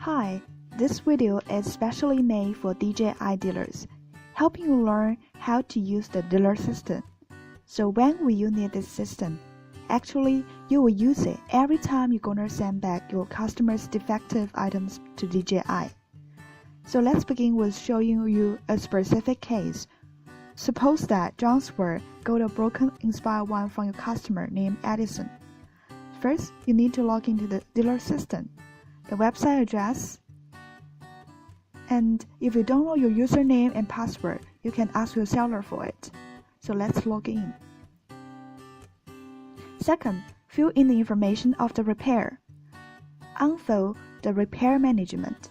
Hi, this video is specially made for DJI dealers, helping you learn how to use the dealer system. So when will you need this system? Actually, you will use it every time you're gonna send back your customers' defective items to DJI. So let's begin with showing you a specific case. Suppose that Johnsware got a broken Inspire 1 from your customer named Edison. First, you need to log into the dealer system, the website address, and if you don't know your username and password, you can ask your seller for it. So let's log in. Second, fill in the information of the repair. Unfill the repair management.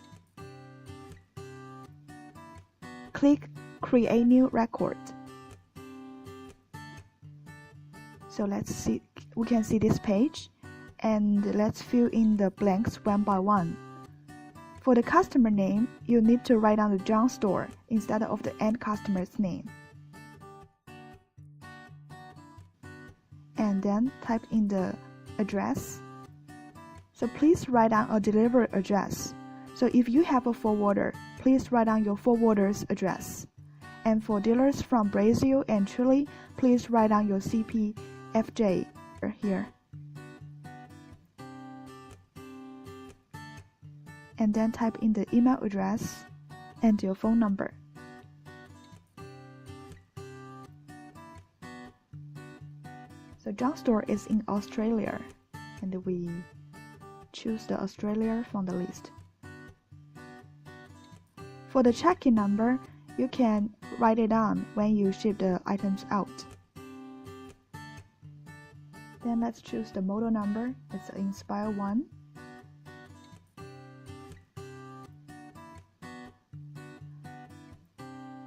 Click Create New Record. So let's see, we can see this page, and let's fill in the blanks one by one. For the customer name, you need to write down the John store instead of the end customer's name. And then type in the address. So please write down a delivery address. So if you have a forwarder, please write down your forwarder's address. And for dealers from Brazil and Chile, please write down your CPFJ here. And then type in the email address and your phone number. So John store is in Australia, and we choose the Australia from the list. For the check-in number, you can write it down when you ship the items out. Then let's choose the model number. It's Inspire 1.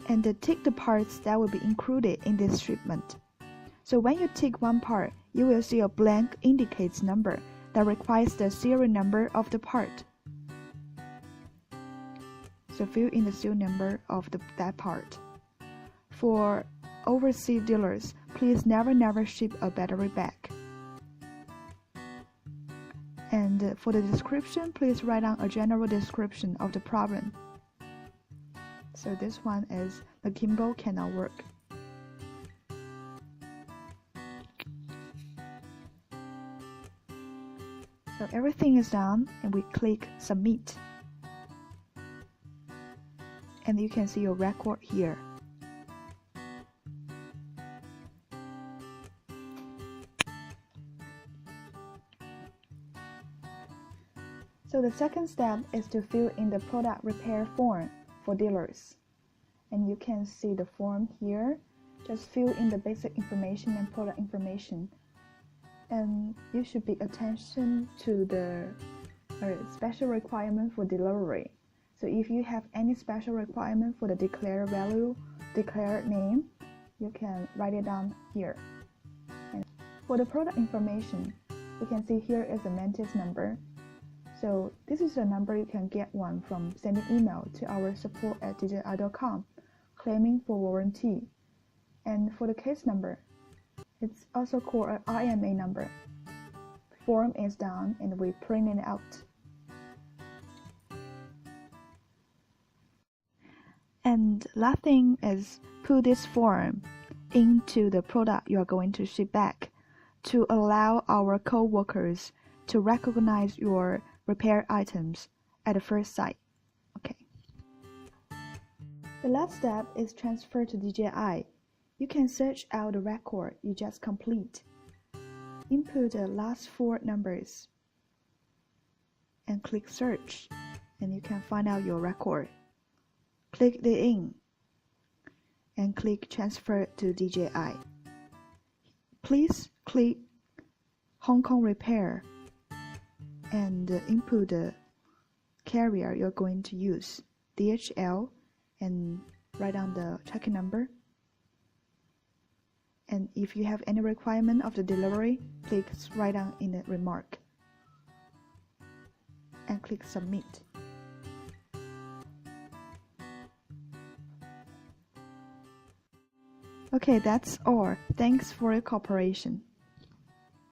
And tick the parts that will be included in this shipment. So when you tick one part, you will see a blank indicates number that requires the serial number of the part. So fill in the serial number of that part. For overseas dealers, please never ship a battery back. And for the description, please write down a general description of the problem. So this one is the gimbal cannot work. So everything is done, and we click submit. And you can see your record here. So the second step is to fill in the product repair form for dealers. And you can see the form here. Just fill in the basic information and product information. And you should pay attention to the special requirement for delivery. So if you have any special requirement for the declared value, declared name, you can write it down here. And for the product information, you can see here is a maintenance number. So this is a number you can get one from sending email to our support@dji.com claiming for warranty. And for the case number, it's also called an RMA number. Form is done and we print it out. And last thing is put this form into the product you are going to ship back to allow our co-workers to recognize your repair items at the first sight. Okay. The last step is transfer to DJI. You can search out the record you just complete. Input the last 4 numbers and click search, and you can find out your record. Click it in and click transfer to DJI. Please click Hong Kong repair and input the carrier you're going to use, DHL, and write down the tracking number. And if you have any requirement of the delivery, please write down in the remark and click submit. Okay, that's all. Thanks for your cooperation.